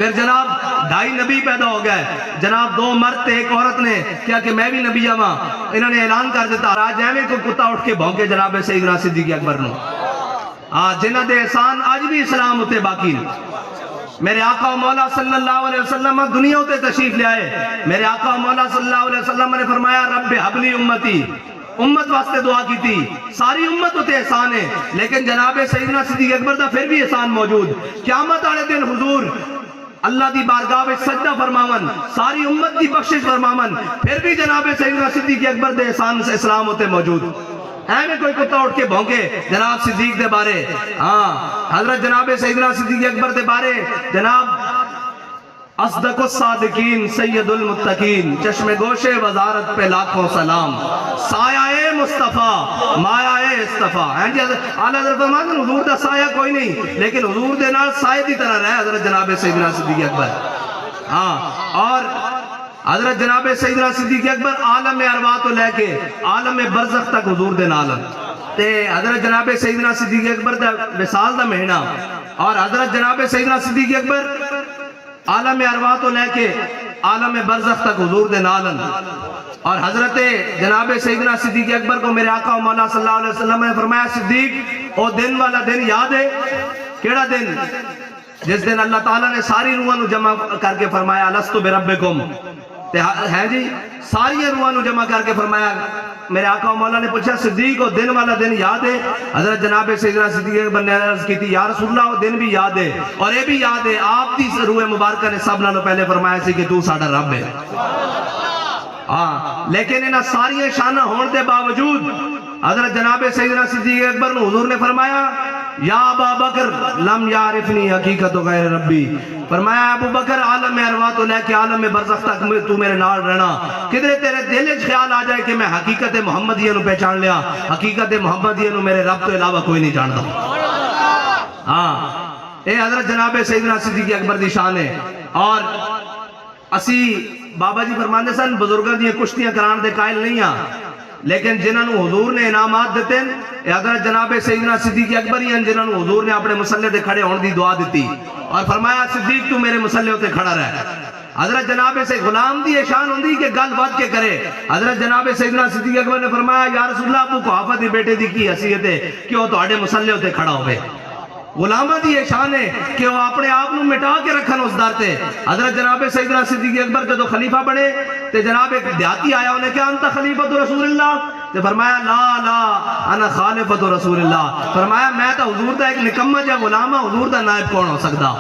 پھر جناب 2.5 نبی پیدا ہو گئے، جناب 2 مرد تھے ایک عورت نے کیا کہ میں بھی نبی جاواں، انہوں نے اعلان کر دیتا راج ایویں کوئی کتا اٹھ کے بھونکے جناب سیدنا صدیق اکبر نو جنہ دے احسان اج بھی اسلام ہوتے باقی میرے آقا و مولا صلی اللہ علیہ وسلم دنیا ہوتے تشریف لے آئے، میرے آقا و مولا صلی اللہ علیہ وسلم نے فرمایا رب حبلی امتی، امت واسطے دعا کی تھی، ساری امت ہوتے احسان ہے لیکن جناب سیدنا صدیق اکبر دا پھر بھی احسان موجود، قیامت والے دن حضور اللہ دی بارگاہ میں سجدہ فرماون، ساری امت دی بخشش فرماون، پھر بھی جناب سیدنا صدیق اکبر دے احسان سے اسلام ہوتے موجود۔ میں کوئی کتا اٹھ کے بھونکے جناب صدیق دے بارے، حضرت جناب سیدنا صدیق اکبر دے بارے، جناب اصدق الصادقین سید المتقین، چشم گوش وزارت پہ لاکھوں سلام، سایہ مصطفیٰ مایہ اصطفیٰ۔ اعلیٰ حضرت فرماتے ہیں حضور دا سایہ کوئی نہیں لیکن حضور دے نال سایہ دی طرح رہے حضرت جناب سیدنا صدیق اکبر۔ اور حضرت جناب سیدنا صدیق اکبر عالم ارواح تو لے کے عالم برزخ تک حضور دے نال تے حضرت جناب سیدنا صدیق اکبر دا وصال دا مہینہ، اور حضرت جناب سیدنا صدیق اکبر عالم ارواح تو لے کے عالم برزخ تک حضور دے نالن، اور حضرت جناب سیدنا صدیق اکبر کو میرے آقا و مولا صلی اللہ علیہ وسلم نے فرمایا صدیق او دن والا دن یاد ہے؟ کیڑا دن؟ جس دن اللہ تعالیٰ نے ساری روحاں نو جمع کر کے فرمایا لستو بربکم، ہے جی ساری روحاں نو جمع کر کے فرمایا، میرے آقا و مولا نے پوچھا صدیق وہ دن والا دن یاد ہے؟ حضرت جناب سیدنا صدیق اکبر نے عرض کی تھی یا رسول اللہ وہ دن بھی یاد ہے، اور یہ بھی یاد ہے آپ دی روح مبارکہ نے سب نالوں پہلے فرمایا سی کہ تو ساڈا رب ہے۔ لیکن انہاں ساری شانہ ہون دے باوجود حضرت جناب سیدنا صدیق اکبر نے حضور نے فرمایا یا ابا بکر لم یعرفنی حقیقت غیر ربی، فرمایا ابو بکر عالم ارواح تو لے کے عالم برزخ تک تو میرے نال رہنا، کدھر تیرے دل وچ خیال آ جائے کہ میں حقیقت محمدیہ نو پہچان لیا، حقیقت محمدیہ نو میرے رب تو علاوہ کوئی نہیں جانتا۔ اے حضرت جناب سیدنا صدیق اکبر دی شان ہے۔ اور اسی بابا جی فرماندے سن بزرگاں دی کشتیاں کران دے قائل نہیں ہاں، لیکن جنہاں نو حضور نے انعامات دیتے ہیں حضرت جناب سیدنا صدیق اکبر ہی ہیں جنہاں نو حضور نے اپنے مسلح تے کھڑے ہون دی دعا دیتی اور فرمایا صدیق تو میرے مسلح تے کھڑا رہے۔ حضرت جناب سے غلام دی شان ہوندی کہ گل بات کے کرے، حضرت جناب سیدنا صدیق اکبر نے فرمایا یا رسول اللہ ابو قحافہ دی بیٹے دی کی حیثیت ہے کہ وہ تہاڈے مسلح تے کھڑا ہوئے۔ غلامہ دی یہ شان ہے کہ وہ اپنے آپ نو مٹا کے رکھن اس در تے۔ حضرت جناب سیدنا صدیق اکبر جدو خلیفہ بنے تے جناب ایک دیہاتی آیا انہیں کہا انتا خلیفۃ رسول اللہ، تے فرمایا لا لا انا خالفۃ رسول اللہ، فرمایا میں تا حضور دا ایک نکمہ جا غلامہ، حضور دا نائب کون ہو سکتا؟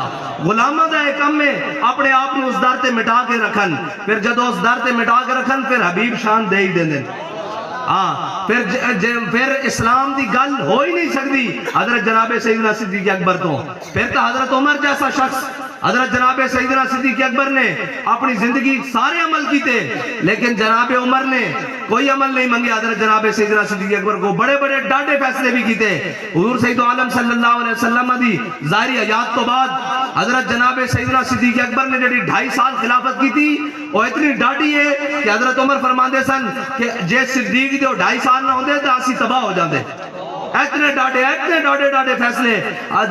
غلامہ دا ایک کم ہے اپنے آپ نو اس در تے مٹا کے رکھن، پھر جدو اس در تے مٹا کے رکھن پھر حبیب شان دے ہی دیں دیں۔ پھر اسلام دی گل ہو ہی نہیں سکتی حضرت جناب سیدنا صدیق اکبر تو۔ پھر تو حضرت عمر جیسا شخص، حضرت جناب سیدنا صدیق اکبر نے اپنی زندگی سارے عمل کیتے لیکن جناب عمر نے کوئی عمل نہیں منگے، حضرت جناب سیدنا صدیق اکبر کو بڑے بڑے ڈاڈے فیصلے بھی کیتے۔ حضور سید عالم صلی اللہ علیہ وسلم دی ظاہری حیات تو بعد حضرت جناب سیدنا صدیق اکبر نے جڑی 2.5 سال خلافت کی تھی وہ اتنی ڈاڈی ہے کہ حضرت عمر فرماندے سن کہ جے صدیق دے 2.5 سال نہ ہوندے تو اسی تباہ ہو جاندے۔ اتنے ڈاڈے فیصلے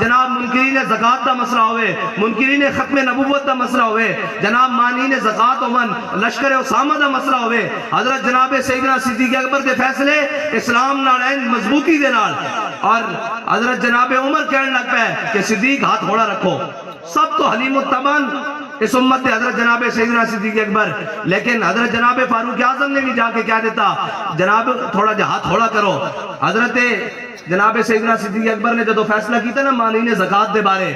جناب منکرین زکاة دا مسئلہ ہوئے، منکرین ختم نبوت دا مسئلہ ہوئے، جناب مانین زکاة ہوئن، لشکر اسامہ دا مسئلہ ہوئے، حضرت جناب سیدنا صدیق اکبر دے فیصلے اسلام نال مضبوطی دے نال، اور حضرت جناب عمر کہنے لگ پہ کہ صدیق ہاتھ تھوڑا رکھو، سب تو حلیم التبن اس امت تے حضرت جناب سیدنا صدیق اکبر، لیکن حضرت جناب فاروق اعظم نے بھی جا کے کہہ دیتا جناب تھوڑا جا ہاتھ تھوڑا کرو۔ حضرت جناب سیدنا صدیق اکبر نے جدو فیصلہ کیتا نا مانین زکاة دے بارے،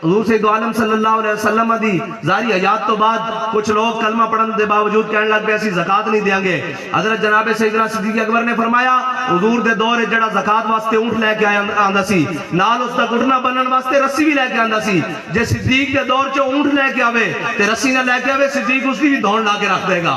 حضور سید عالم صلی اللہ علیہ وسلم دی ظاہری حیات تو بعد کچھ لوگ کلمہ پڑھن دے باوجود کہنے لگ پہ ایسی زکاة نہیں دیاں گے۔ حضرت جناب سیدنا صدیق اکبر نے فرمایا حضور دے دور جڑا زکاة واسطے اونٹ لے کے آندا سی، نال اس تک اٹھنا بنن واسطے رسی بھی لے کے آندا سی، جے صدیق دے دور چو اونٹ لے کے آوے تے رسی نہ لے کے آوے صدیق اس کی بھی دھون لا کے رکھ دے گا۔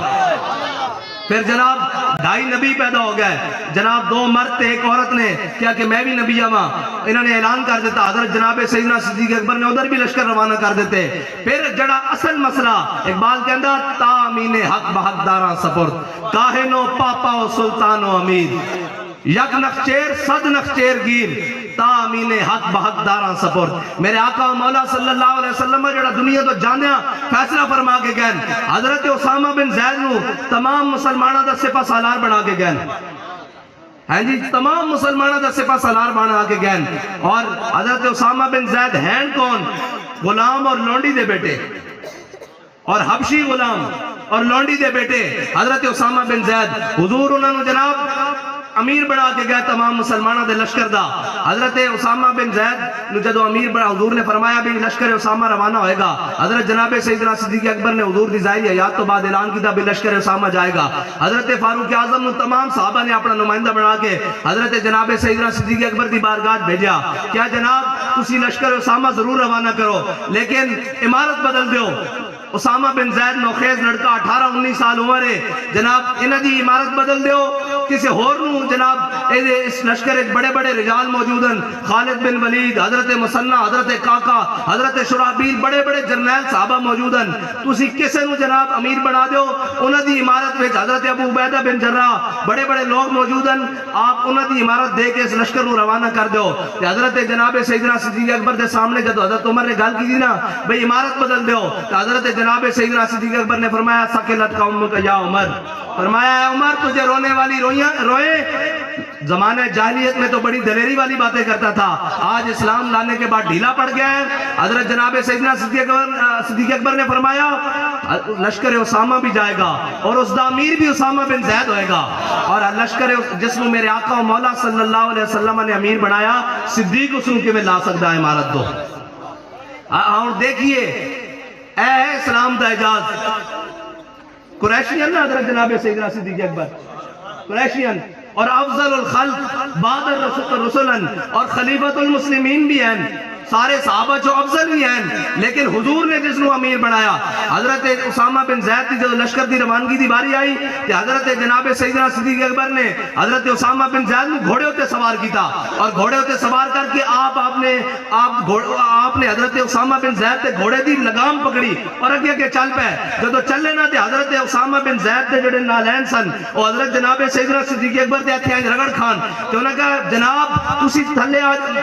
پھر جناب 2.5 نبی پیدا ہو گئے، جناب 2 مرد تھے ایک عورت نے کیا کہ میں بھی نبی جاواں، انہوں نے اعلان کر دیتا حضرت جناب سیدنا صدیق اکبر نے ادھر بھی لشکر روانہ کر دیتے۔ پھر جڑا اصل مسئلہ اقبال کہندا تامین حق بحق داراں سپرد کاہنو پاپا و سلطان و امیر، یک نخچیر صد نخچیر گیر تامین حق بحق داراں سپرد میرے آقا و مولا صلی اللہ علیہ وسلم جڑا دنیا تو جاندیاں فیصلہ فرما کے گئے حضرت اسامہ بن زید نو تمام مسلمانہ دا سپہ سالار بنا کے گئے ہیں جی تمام مسلمانہ دا سپہ سالار بنا کے گئے اور حضرت اسامہ بن زید ہیں کون غلام اور لونڈی دے بیٹے اور حبشی غلام اور لونڈی دے بیٹے حضرت اسامہ بن زید حضور انہوں نے جناب امیر بنا کے گئے تمام مسلمانہ دے لشکر دا حضرت اسامہ بن زید نے جدو امیر بنا حضور نے فرمایا بھی لشکر اسامہ روانہ ہوئے گا حضرت جناب سیدنا صدیق اکبر نے حضور دی ظاہری حیات تو بعد اعلان کیتا بھی لشکر اسامہ جائے گا حضرت فاروق اعظم نے تمام صحابہ نے اپنا نمائندہ بنا کے حضرت جناب سیدنا صدیق اکبر دی بارگاہ بھیجا کیا جناب تسی لشکر اسامہ ضرور روانہ کرو لیکن عمارت بدل دیو اسامہ بن زید نوخیز لڑکا 18-19 سال عمر ہے جناب انہ دی عمارت بدل دیو کسی ہورنو جناب اس لشکر ایک بڑے بڑے رجال موجودن خالد بن ولید حضرت مسنہ حضرت کاکا حضرت شرابیل بڑے بڑے جرنیل صحابہ موجودن تو اسی کسے نو جناب امیر بنا دیو انہ دی عمارت وچ حضرت ابو عبیدہ بن جراح بڑے بڑے لوگ موجودن آپ انہ دی عمارت دے کے اس لشکر نو روانہ کر دیو حضرت جناب سیدنا صدیق اکبر دے سامنے جدو حضرت عمر نے گل کی دی نا بھئی عمارت بدل دیو حضرت جناب سیدنا صدیق اکبر نے فرمایا سکلت قومک یا عمر فرمایا اے عمر تجھے رونے والی روئے زمانہ جاہلیت میں تو بڑی دلیری والی باتیں کرتا تھا آج اسلام لانے کے بعد ڈھیلا پڑ گیا ہے حضرت جناب سیدنا صدیق اکبر نے فرمایا لشکر اسامہ بھی جائے گا اور اس دا امیر بھی اسامہ بن زید ہوئے گا اور لشکر جس میں میرے آقا و مولا صلی اللہ علیہ وسلم نے امیر بنایا صدیق اس کے میں لا سکتا ہے عمارت دو اور دیکھیے اے اسلام دا اعجاز قریشین نا حضرت جناب سیدنا صدیق اکبر قریشین اور افضل الخلق بعد الرسول اور خلیفۃ المسلمین بھی ہیں سارے صحابہ جو افضل بھی ہیں لیکن حضور نے جس نو امیر بنایا حضرت اسامہ بن زید کی جو لشکر دی روانگی دی باری آئی کہ حضرت جناب سیدنا صدیق اکبر نے حضرت اسامہ بن زید نے گھوڑے ہوتے سوار کیتا اور گھوڑے ہوتے سوار کر کے آپ نے حضرت اسامہ بن زید تے گھوڑے دی لگام پکڑی اور اگے کے چل پے جدو چلے نہ تے حضرت اسامہ بن زید تے جڑے نالین سن اور حضرت جناب سیدنا صدیق اکبر تے ہتھیاں رگڑ کھان کہ انہاں کہا جناب تسی تھلے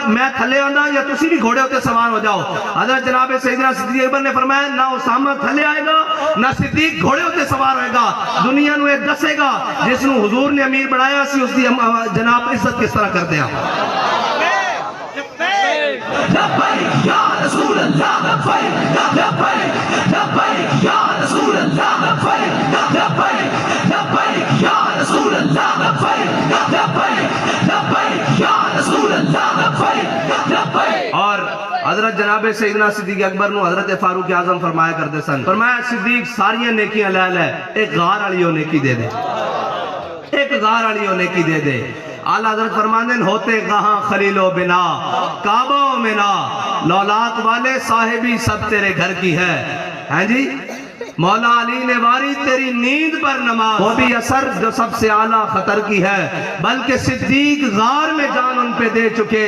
میں تھلے آندا یا تسی بھی گھوڑے ہوتے سوار ہو جاؤ حضرت جناب سیدنا صدیق اکبر نے فرمایا نہ اسامہ تھلے آئے گا نہ صدیق گھوڑے ہوتے سوار ہوئے گا دنیا نو ایک دسے گا جس نو حضور نے امیر بنایا سی اس دی جناب عزت کس طرح کرتے ہیں لبیک یا رسول اللہ لبیک لبیک لبیک یا رسول اللہ لبیک لبیک لبیک یا رسول اللہ لبیک لبیک لبیک یا رسول اللہ لبیک لبیک اور حضرت جناب سیدنا صدیق اکبر نو حضرت فاروق اعظم فرمایا کرتے سن فرمایا صدیق ساریاں نیکیاں لے لے ایک غار والی نیکی دے دے ایک غار والی نیکی دے دے اعلیٰ حضرت فرماندن ہوتے کہاں خلیل و بنا کعبہ و منا لولاک والے صاحبی سب تیرے گھر کی ہے جی مولا علی نے واری تیری نیند پر نماز وہ بھی اثر جو سب سے اعلیٰ خطر کی ہے بلکہ صدیق غار میں جان ان پہ دے چکے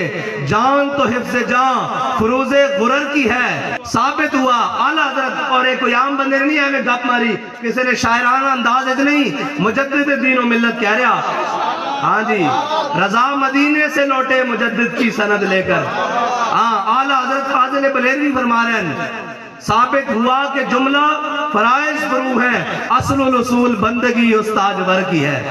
جان تو حفظ جان فروز غرر کی ہے ثابت ہوا اعلیٰ حضرت اور ایک کوئی عام بندے نہیں ہے میں گپ ماری کسی نے شاعرانہ انداز نہیں مجدد دین و ملت کہہ رہا ہاں جی رضا مدینے سے لوٹے مجدد کی سند لے کر اعلیٰ حضرت فاضل بلیروی فرما رہے ہیں ثابت ہوا کہ جملہ فرائض فرو ہے اصل الاصول بندگی استاد ور کی ہے